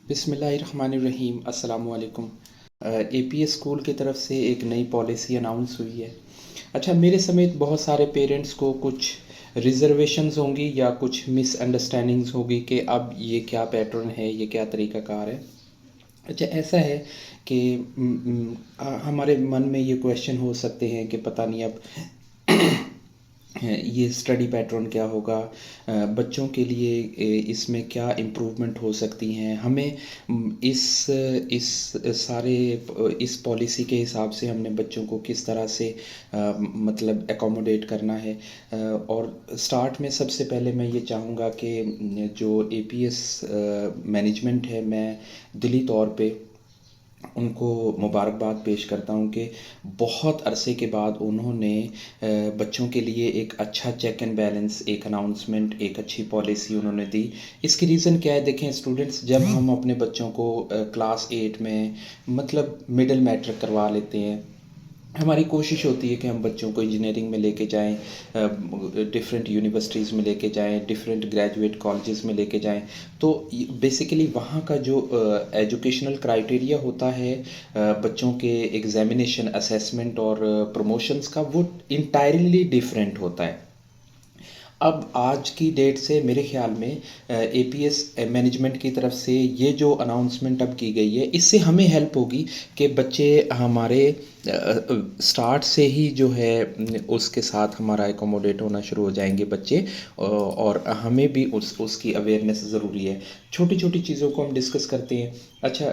बिस्मिल्लाहिर्रहमानिर्रहीम अस्सलाम वालेकुम। एपीएस स्कूल की तरफ से एक नई पॉलिसी अनाउंस हुई है। अच्छा, मेरे समेत बहुत सारे पेरेंट्स को कुछ रिजर्वेशंस होंगी या कुछ मिसअंडरस्टैंडिंग्स होगी कि अब ये क्या पैटर्न है, ये क्या तरीक़ाकार है। अच्छा, ऐसा है कि हमारे मन में ये क्वेश्चन हो सकते हैं कि पता नहीं अब ये स्टडी पैटर्न क्या होगा, बच्चों के लिए इसमें क्या इम्प्रूवमेंट हो सकती हैं, हमें इस सारे इस पॉलिसी के हिसाब से हमने बच्चों को किस तरह से मतलब एकोमोडेट करना है। और स्टार्ट में सबसे पहले मैं ये चाहूँगा कि जो एपीएस मैनेजमेंट है, मैं दिली तौर पे उनको मुबारकबाद पेश करता हूँ कि बहुत अरसे के बाद उन्होंने बच्चों के लिए एक अच्छा चेक एंड बैलेंस, एक अनाउंसमेंट, एक अच्छी पॉलिसी उन्होंने दी। इसकी रीज़न क्या है? देखें स्टूडेंट्स, जब हम अपने बच्चों को क्लास 8 में मतलब मिडिल मैट्रिक करवा लेते हैं, हमारी कोशिश होती है कि हम बच्चों को इंजीनियरिंग में लेके जाएं, डिफरेंट यूनिवर्सिटीज़ में लेके जाएं, डिफरेंट ग्रेजुएट कॉलेजेस में लेके जाएं। तो बेसिकली वहाँ का जो एजुकेशनल क्राइटेरिया होता है बच्चों के एग्जामिनेशन, असेसमेंट और प्रमोशंस का, वो इंटायरली डिफरेंट होता है। अब आज की डेट से मेरे ख़्याल में एपीएस मैनेजमेंट की तरफ से ये जो अनाउंसमेंट अब की गई है, इससे हमें हेल्प होगी कि बच्चे हमारे स्टार्ट से ही जो है उसके साथ हमारा एकोमोडेट होना शुरू हो जाएंगे बच्चे। और हमें भी उसकी अवेयरनेस ज़रूरी है। छोटी छोटी चीज़ों को हम डिस्कस करते हैं। अच्छा,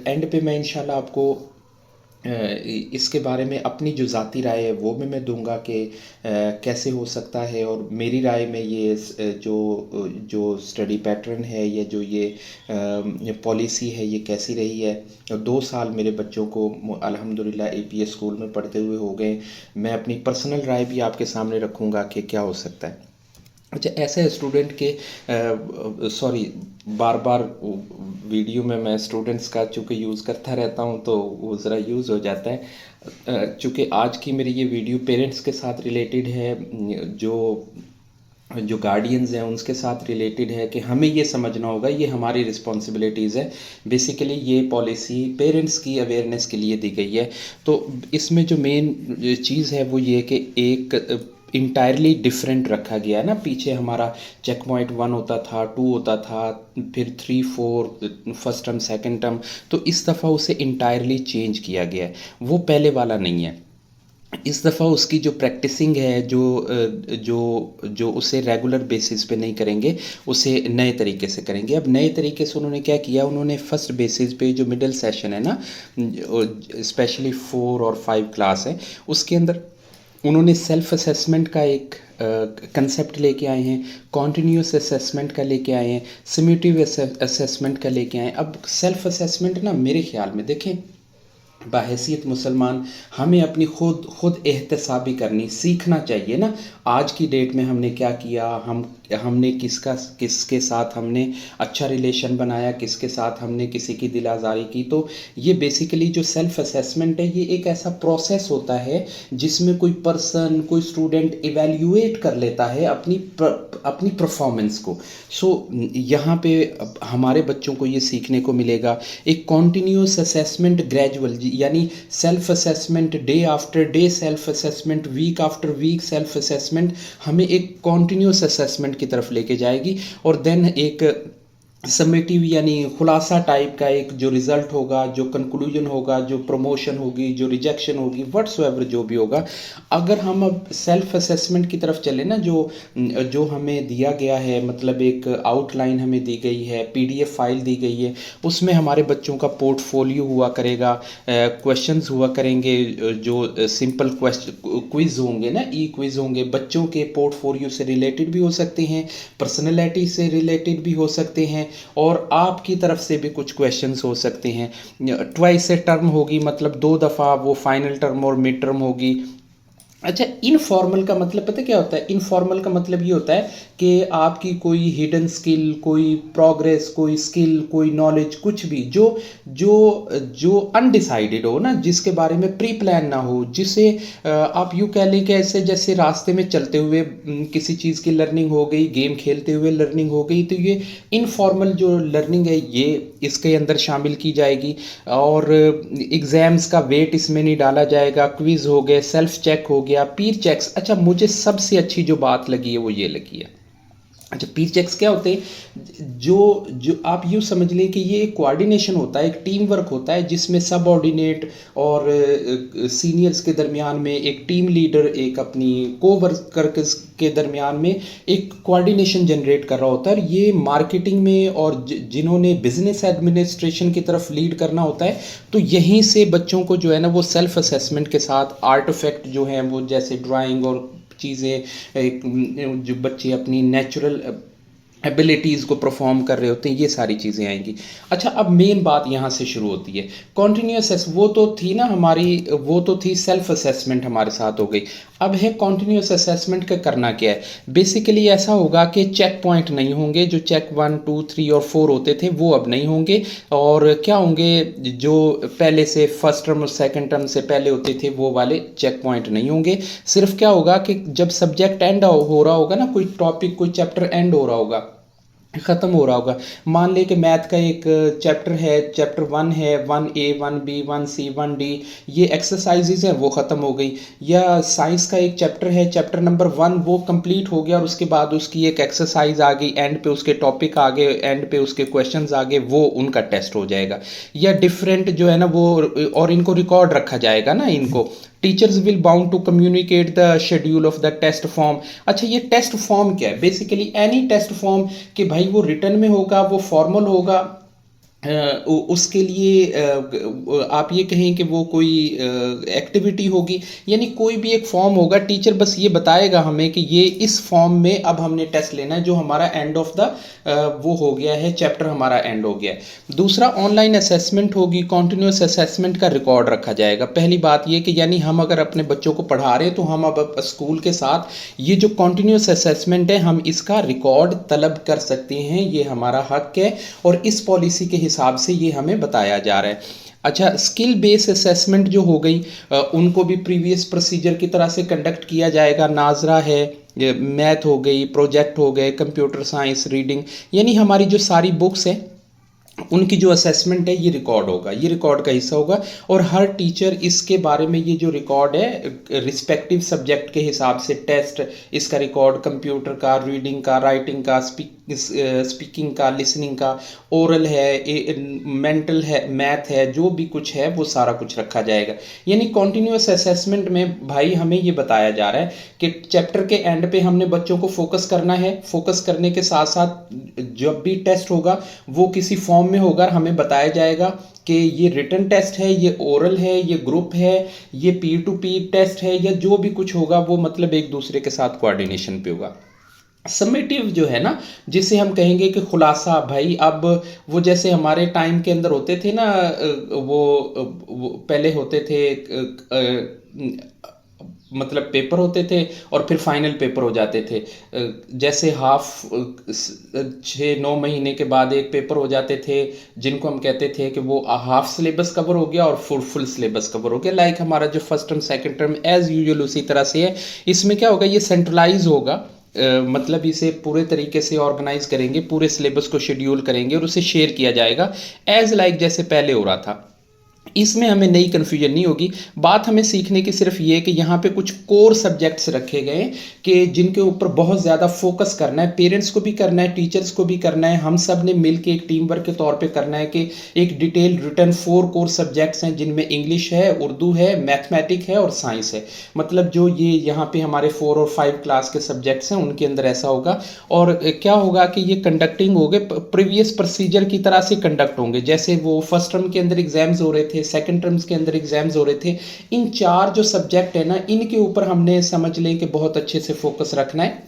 एंड पे मैं इंशाल्लाह आपको इसके बारे में अपनी जो ज़ाती राय है वो भी मैं दूंगा कि कैसे हो सकता है, और मेरी राय में ये जो जो स्टडी पैटर्न है या जो ये पॉलिसी है ये कैसी रही है। 2 साल मेरे बच्चों को अल्हम्दुलिल्लाह एपीएस स्कूल में पढ़ते हुए हो गए। मैं अपनी पर्सनल राय भी आपके सामने रखूँगा कि क्या हो सकता है। अच्छा, ऐसा है स्टूडेंट के सॉरी, बार बार वीडियो में मैं स्टूडेंट्स का चूँकि यूज़ करता रहता हूँ तो वो ज़रा यूज़ हो जाता है। चूँकि आज की मेरी ये वीडियो पेरेंट्स के साथ रिलेटेड है, जो जो गार्डियंस हैं उनके साथ रिलेटेड है कि हमें ये समझना होगा, ये हमारी रिस्पॉन्सिबिलिटीज़ है। बेसिकली ये पॉलिसी पेरेंट्स की अवेयरनेस के लिए दी गई है। तो इसमें जो मेन चीज़ है वो ये कि एक इंटायरली डिफरेंट रखा गया है ना। पीछे हमारा चेक पॉइंट 1 होता था, 2 होता था, फिर 3 4 फर्स्ट टर्म, सेकंड टर्म। तो इस दफ़ा उसे इंटायरली चेंज किया गया है, वो पहले वाला नहीं है। इस दफ़ा उसकी जो प्रैक्टिसिंग है, जो उसे रेगुलर बेसिस पे नहीं करेंगे, उसे नए तरीके से करेंगे। अब नए तरीके से उन्होंने क्या किया, उन्होंने फर्स्ट बेसिस पे जो मिडिल सेशन है ना, स्पेशली 4 और 5 क्लास है, उसके अंदर उन्होंने सेल्फ असेसमेंट का एक कंसेप्ट लेके आए हैं, कॉन्टीन्यूस असेसमेंट का लेके आए हैं, समेटिव असेसमेंट का लेके आए हैं। अब सेल्फ असेसमेंट ना, मेरे ख्याल में देखें, बाहैसियत मुसलमान हमें अपनी खुद एहतसाबी करनी सीखना चाहिए ना। आज की डेट में हमने क्या किया, हमने किसके साथ हमने अच्छा रिलेशन बनाया, किसके साथ हमने किसी की दिल आज़ारी की। तो ये बेसिकली जो सेल्फ असेसमेंट है, ये एक ऐसा प्रोसेस होता है जिसमें कोई पर्सन, कोई स्टूडेंट इवेल्युएट कर लेता है अपनी परफॉर्मेंस को। सो यहाँ पे हमारे बच्चों को ये सीखने को मिलेगा, एक कॉन्टीन्यूस असेसमेंट, ग्रेजुअल, यानी self assessment day after day, self assessment week after week, self assessment हमें एक कॉन्टीन्यूस असेसमेंट की तरफ लेके जाएगी। और देन एक समेटिव यानी खुलासा टाइप का एक जो रिज़ल्ट होगा, जो कंक्लूजन होगा, जो प्रमोशन होगी, जो रिजेक्शन होगी, व्हाट्सएवर जो भी होगा। अगर हम अब सेल्फ असेसमेंट की तरफ चले ना, जो जो हमें दिया गया है, मतलब एक आउटलाइन हमें दी गई है, पीडीएफ फाइल दी गई है, उसमें हमारे बच्चों का पोर्टफोलियो हुआ करेगा, क्वेश्चंस हुआ करेंगे, जो सिंपल क्विज़ होंगे ना, ई क्विज़ होंगे, बच्चों के पोर्टफोलियो से रिलेटेड भी हो सकते हैं, पर्सनैलिटी से रिलेटेड भी हो सकते हैं, और आपकी तरफ से भी कुछ क्वेश्चंस हो सकते हैं। ट्वाइस ए टर्म होगी, मतलब 2 दफ़ा वो फाइनल टर्म और मिड टर्म होगी। अच्छा, इनफॉर्मल का मतलब पता क्या होता है? इनफॉर्मल का मतलब ये होता है कि आपकी कोई हिडन स्किल, कोई प्रोग्रेस, कोई स्किल, कोई नॉलेज, कुछ भी जो जो जो अनडिसाइडेड हो ना, जिसके बारे में प्री प्लान ना हो, जिसे आप यूँ कह लें कि ऐसे जैसे रास्ते में चलते हुए किसी चीज़ की लर्निंग हो गई, गेम खेलते हुए लर्निंग हो गई, तो ये इनफॉर्मल जो लर्निंग है ये इसके अंदर शामिल की जाएगी। और एग्ज़ाम्स का वेट इसमें नहीं डाला जाएगा, क्विज़ हो गए, सेल्फ चेक हो गया, पीर चेक्स। अच्छा, मुझे सबसे अच्छी जो बात लगी है वो ये लगी है। अच्छा, पीर चेक्स क्या होते हैं? जो जो आप यूँ समझ लें कि ये एक कोऑर्डिनेशन होता है, एक टीम वर्क होता है, जिसमें सबऑर्डिनेट और सीनियर्स के दरमियान में एक टीम लीडर, एक अपनी को वर्कर के दरमियान में एक कोऑर्डिनेशन जनरेट कर रहा होता है। और ये मार्केटिंग में और जिन्होंने बिजनेस एडमिनिस्ट्रेशन की तरफ लीड करना होता है, तो यहीं से बच्चों को जो है ना वो सेल्फ असेसमेंट के साथ आर्टिफैक्ट जो हैं वो जैसे ड्राइंग और चीज़ें जो बच्चे अपनी नेचुरल एबिलिटीज़ को परफॉर्म कर रहे होते हैं, ये सारी चीज़ें आएंगी। अच्छा, अब मेन बात यहाँ से शुरू होती है। कॉन्टीन्यूस वो तो थी ना हमारी, वो तो थी सेल्फ असेसमेंट हमारे साथ हो गई। अब है कॉन्टीन्यूस असेसमेंट का करना क्या है? बेसिकली ऐसा होगा कि चेक पॉइंट नहीं होंगे, जो चेक 1 2 3 और 4 होते थे वो अब नहीं होंगे। और क्या होंगे? जो पहले से फर्स्ट टर्म और सेकंड टर्म से पहले होते थे वो वाले चेक पॉइंट नहीं होंगे। सिर्फ क्या होगा कि जब सब्जेक्ट एंड हो रहा होगा ना, कोई टॉपिक, कोई चैप्टर एंड हो रहा होगा, ख़त्म हो रहा होगा। मान लें कि मैथ का एक चैप्टर है, चैप्टर 1 है, 1A 1B 1C 1D, ये एक्सरसाइजेज हैं वो ख़त्म हो गई। या साइंस का एक चैप्टर है, चैप्टर नंबर 1 वो कंप्लीट हो गया और उसके बाद उसकी एक एक्सरसाइज आ गई, एंड पे उसके टॉपिक आ गए, एंड पे उसके क्वेश्चंस आ गए, वो उनका टेस्ट हो जाएगा। या डिफरेंट जो है ना वो, और इनको रिकॉर्ड रखा जाएगा ना इनको। Teachers will bound to communicate the schedule of the test form. अच्छा, ये टेस्ट फॉर्म क्या है? बेसिकली एनी टेस्ट फॉर्म, कि भाई वो रिटर्न में होगा, वो फॉर्मल होगा, उसके लिए आप ये कहें कि वो कोई एक्टिविटी होगी, यानी कोई भी एक फॉर्म होगा। टीचर बस ये बताएगा हमें कि ये इस फॉर्म में अब हमने टेस्ट लेना है, जो हमारा एंड ऑफ द वो हो गया है, चैप्टर हमारा एंड हो गया है। दूसरा, ऑनलाइन असेसमेंट होगी, कॉन्टिन्यूस असेसमेंट का रिकॉर्ड रखा जाएगा। पहली बात ये कि यानी हम अगर अपने बच्चों को पढ़ा रहे हैं तो हम अब स्कूल के साथ ये जो कॉन्टिन्यूस असेसमेंट है हम इसका रिकॉर्ड तलब कर सकते हैं, ये हमारा हक है और इस पॉलिसी के हिसाब से ये हमें बताया जा रहा है। अच्छा, स्किल बेस्ड असेसमेंट जो हो गई, उनको भी प्रीवियस प्रोसीजर की तरह से कंडक्ट किया जाएगा। नाजरा है, मैथ हो गई, प्रोजेक्ट हो गए, कंप्यूटर साइंस, रीडिंग, यानी हमारी जो सारी बुक्स हैं उनकी जो असेसमेंट है ये रिकॉर्ड होगा, ये रिकॉर्ड का हिस्सा होगा। और हर टीचर इसके बारे में, ये जो रिकॉर्ड है रिस्पेक्टिव सब्जेक्ट के हिसाब से, टेस्ट इसका रिकॉर्ड, कंप्यूटर का, रीडिंग का, राइटिंग का, स्पीकिंग का, लिसनिंग का, ओरल है, मेंटल है, मैथ है, जो भी कुछ है वो सारा कुछ रखा जाएगा। यानी कॉन्टीन्यूस असेसमेंट में भाई हमें ये बताया जा रहा है कि चैप्टर के एंड पे हमने बच्चों को फोकस करना है। फोकस करने के साथ साथ जब भी टेस्ट होगा वो किसी फॉर्म में होगा, हमें बताया जाएगा कि ये रिटन टेस्ट है, ये ओरल है, ये ग्रुप है, ये पीर टू पीर टेस्ट है, या जो भी कुछ होगा वो मतलब एक दूसरे के साथ कोऑर्डिनेशन पे होगा। समेटिव जो है ना, जिसे हम कहेंगे कि खुलासा, भाई अब वो जैसे हमारे टाइम के अंदर होते थे ना, वो पहले होते थे मतलब पेपर होते थे और फिर फाइनल पेपर हो जाते थे। जैसे हाफ 6-9 महीने के बाद एक पेपर हो जाते थे, जिनको हम कहते थे कि वो हाफ सिलेबस कवर हो गया और फुल सिलेबस कवर हो गया। लाइक हमारा जो first term second term as usual उसी तरह से है। इसमें क्या होगा, ये सेंट्रलाइज होगा, मतलब इसे पूरे तरीके से ऑर्गेनाइज करेंगे, पूरे सिलेबस को शेड्यूल करेंगे और उसे शेयर किया जाएगा एज लाइक जैसे पहले हो रहा था। इसमें हमें नई कन्फ्यूजन नहीं होगी। बात हमें सीखने की सिर्फ ये कि यहाँ पे कुछ कोर सब्जेक्ट्स रखे गए कि जिनके ऊपर बहुत ज़्यादा फोकस करना है, पेरेंट्स को भी करना है, टीचर्स को भी करना है, हम सब ने मिल के एक टीम वर्क के तौर पे करना है कि एक डिटेल रिटर्न 4 कोर सब्जेक्ट्स हैं, जिनमें इंग्लिश है, उर्दू है, मैथमेटिक है और साइंस है। मतलब जो ये यहाँ पे हमारे 4 और 5 क्लास के सब्जेक्ट्स हैं उनके अंदर ऐसा होगा। और क्या होगा कि ये कंडक्टिंग होंगे प्रीवियस प्रोसीजर की तरह से कंडक्ट होंगे, जैसे वो फर्स्ट टर्म के अंदर एग्जाम्स हो रहे थे, सेकंड टर्म्स के अंदर एग्जाम्स हो रहे थे। इन 4 जो सब्जेक्ट है ना, इनके ऊपर हमने समझ लें कि बहुत अच्छे से फोकस रखना है।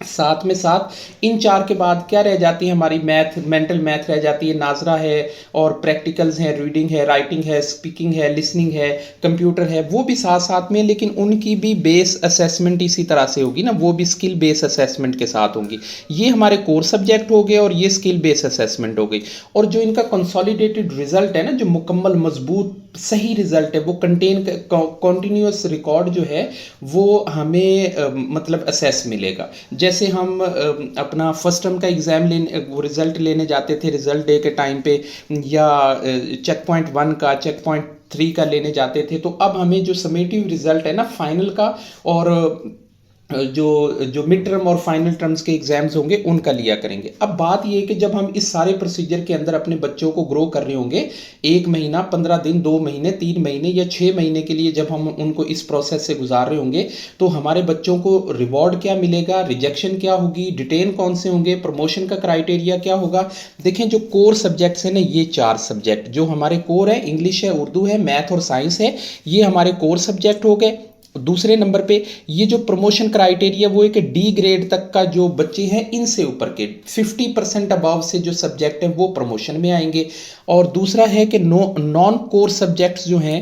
साथ में साथ इन 4 के बाद क्या रह जाती है हमारी मैथ, मेंटल मैथ रह जाती है, नाज़रा है और प्रैक्टिकल्स हैं, रीडिंग है, राइटिंग है, स्पीकिंग है, लिसनिंग है, कंप्यूटर है, वो भी साथ-साथ में, लेकिन उनकी भी बेस असेसमेंट इसी तरह से होगी ना, वो भी स्किल बेस असेसमेंट के साथ होंगी। ये हमारे कोर सब्जेक्ट हो गए और ये स्किल बेस असेसमेंट हो गई। और जो इनका कंसोलिडेटेड रिजल्ट है ना, जो मुकम्मल मजबूत सही रिजल्ट है, वो कंटेन कॉन्टिन्यूस रिकॉर्ड जो है वो हमें मतलब असेस मिलेगा। जैसे हम अपना फर्स्ट टर्म का एग्ज़ाम लेने, वो रिज़ल्ट लेने जाते थे रिज़ल्ट डे के टाइम पे, या चेक पॉइंट 1 का, चेक पॉइंट 3 का लेने जाते थे, तो अब हमें जो समेटिव रिज़ल्ट है ना फाइनल का, और जो जो मिड टर्म और फाइनल टर्म्स के एग्जाम्स होंगे उनका लिया करेंगे। अब बात ये है कि जब हम इस सारे प्रोसीजर के अंदर अपने बच्चों को ग्रो कर रहे होंगे, 1 महीना, 15 दिन, 2 महीने, 3 महीने या 6 महीने के लिए जब हम उनको इस प्रोसेस से गुजार रहे होंगे, तो हमारे बच्चों को रिवॉर्ड क्या मिलेगा, रिजेक्शन क्या होगी, डिटेन कौन से होंगे, प्रमोशन का क्राइटेरिया क्या होगा। देखें, जो कोर सब्जेक्ट्स हैं ना, ये 4 सब्जेक्ट जो हमारे कोर है, इंग्लिश है, उर्दू है, मैथ और साइंस है, ये हमारे कोर सब्जेक्ट हो गए। दूसरे नंबर पे ये जो प्रमोशन क्राइटेरिया वो है कि डी ग्रेड तक का जो बच्चे हैं, इनसे ऊपर के 50% अबव से जो सब्जेक्ट हैं वो प्रमोशन में आएंगे। और दूसरा है कि नॉन कोर सब्जेक्ट्स जो हैं,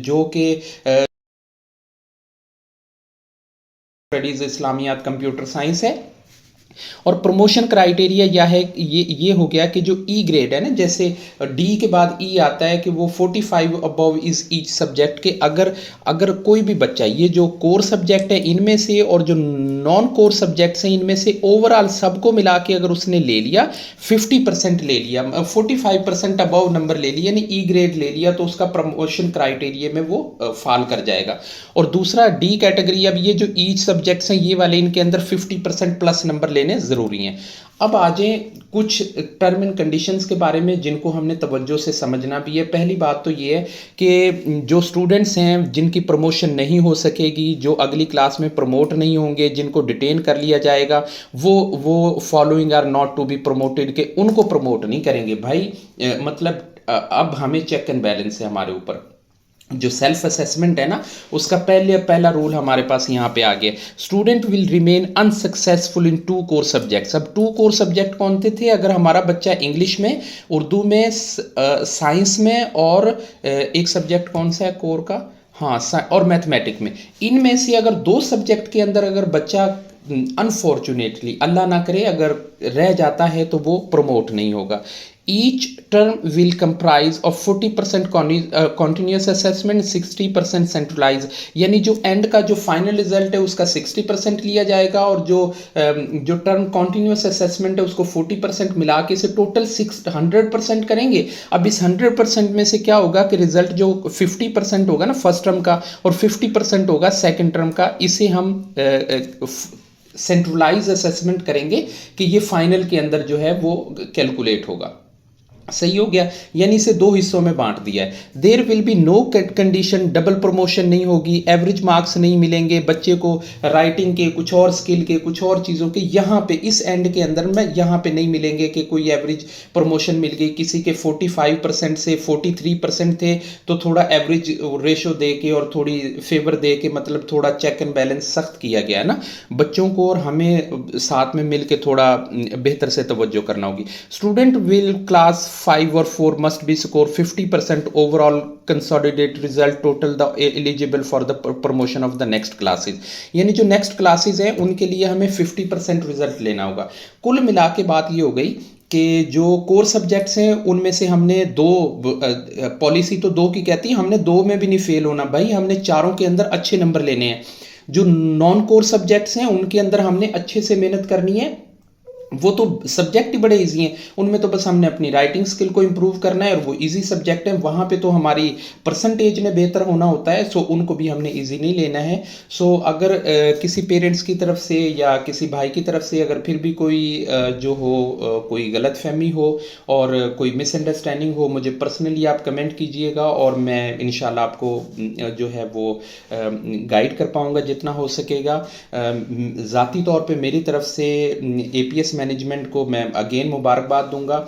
जो कि स्टडीज़, इस्लामियात, कंप्यूटर साइंस है। और प्रमोशन क्राइटेरिया यह है, ये हो गया कि जो ई ग्रेड है ना, जैसे डी के बाद ई आता है कि वो 45 अबव इज ईच सब्जेक्ट के, अगर अगर कोई भी बच्चा ये जो कोर सब्जेक्ट है इनमें से और जो नॉन कोर सब्जेक्ट्स हैं इनमें से ओवरऑल सबको मिला के अगर उसने ले लिया, 50% ले लिया, 45% अबव नंबर ले लिया, यानी ई ग्रेड ले लिया, तो उसका प्रमोशन क्राइटेरिया में वो फॉल कर जाएगा। और दूसरा डी कैटेगरी, अब ये जो ईच सब्जेक्ट्स हैं ये वाले, इनके अंदर 50% प्लस नंबर लेने ज़रूरी हैं। अब आ जाएँ कुछ टर्म एंड कंडीशंस के बारे में जिनको हमने तवज्जो से समझना भी है। पहली बात तो ये है कि जो स्टूडेंट्स हैं जिनकी प्रमोशन नहीं हो सकेगी, जो अगली क्लास में प्रमोट नहीं होंगे, जिनको डिटेन कर लिया जाएगा, वो following are not to be promoted, के उनको प्रमोट नहीं करेंगे भाई। मतलब अब हमें चेक एंड बैलेंस है हमारे ऊपर। जो सेल्फ असेसमेंट है ना, उसका पहला रूल हमारे पास यहाँ पे आ गया, student will remain unsuccessful in 2 core subjects. अब 2 कोर सब्जेक्ट कौन थे? अगर हमारा बच्चा इंग्लिश में, उर्दू में, साइंस में, और एक सब्जेक्ट कौन सा है कोर का, हाँ, और मैथमेटिक में, इनमें से अगर 2 सब्जेक्ट के अंदर अगर बच्चा अनफॉर्चुनेटली, अल्लाह ना करे, अगर रह जाता है तो वो प्रमोट नहीं होगा। Each term will comprise of 40% continuous assessment, 60% centralise, यानी जो एंड का जो फाइनल रिजल्ट है उसका 60% लिया जाएगा, और जो टर्म कॉन्टिन्यूस असेसमेंट है उसको 40% मिला के से टोटल 100% करेंगे। अब इस 100% में से क्या होगा कि रिजल्ट जो 50% होगा ना फर्स्ट टर्म का, और 50% होगा सेकेंड टर्म का, इसे हम सेंट्रलाइज असेसमेंट करेंगे कि ये फाइनल के अंदर जो है वो कैलकुलेट होगा। सही हो गया, यानी इसे 2 हिस्सों में बांट दिया है। There will be no condition, double promotion नहीं होगी, एवरेज मार्क्स नहीं मिलेंगे बच्चे को राइटिंग के, कुछ और स्किल के, कुछ और चीज़ों के, यहाँ पे इस एंड के अंदर में यहाँ पे नहीं मिलेंगे कि कोई एवरेज प्रमोशन मिल गई, किसी के 45% से 43% थे तो थोड़ा एवरेज रेशो दे के और थोड़ी फेवर दे के, मतलब थोड़ा चेक एंड बैलेंस सख्त किया गया है ना बच्चों को, और हमें साथ में मिल के थोड़ा बेहतर से तवज्जो करना होगी। स्टूडेंट विल क्लास 5 और 4 must be score 50% overall consolidated result total the eligible for the promotion of the next classes, यानी जो नेक्स्ट क्लासेस हैं उनके लिए हमें 50% रिजल्ट लेना होगा। कुल मिला के बात ये हो गई कि जो कोर सब्जेक्ट्स हैं उनमें से हमने 2, पॉलिसी तो 2 की कहती है, हमने 2 में भी नहीं फेल होना भाई, हमने चारों के अंदर अच्छे नंबर लेने हैं। जो नॉन कोर सब्जेक्ट्स हैं उनके अंदर हमने अच्छे से मेहनत करनी है, वो तो सब्जेक्ट ही बड़े इजी हैं, उनमें तो बस हमने अपनी राइटिंग स्किल को इम्प्रूव करना है, और वो इजी सब्जेक्ट है, वहाँ पे तो हमारी परसेंटेज में बेहतर होना होता है, सो उनको भी हमने इजी नहीं लेना है। सो अगर किसी पेरेंट्स की तरफ से या किसी भाई की तरफ से अगर फिर भी कोई जो हो कोई गलत फहमी हो और कोई मिसअंडरस्टैंडिंग हो, मुझे पर्सनली आप कमेंट कीजिएगा, और मैं इंशाल्लाह आपको जो है वो गाइड कर पाऊँगा जितना हो सकेगा। ज़ाती तौर पे मेरी तरफ से APS मैनेजमेंट को मैं अगेन मुबारकबाद दूंगा।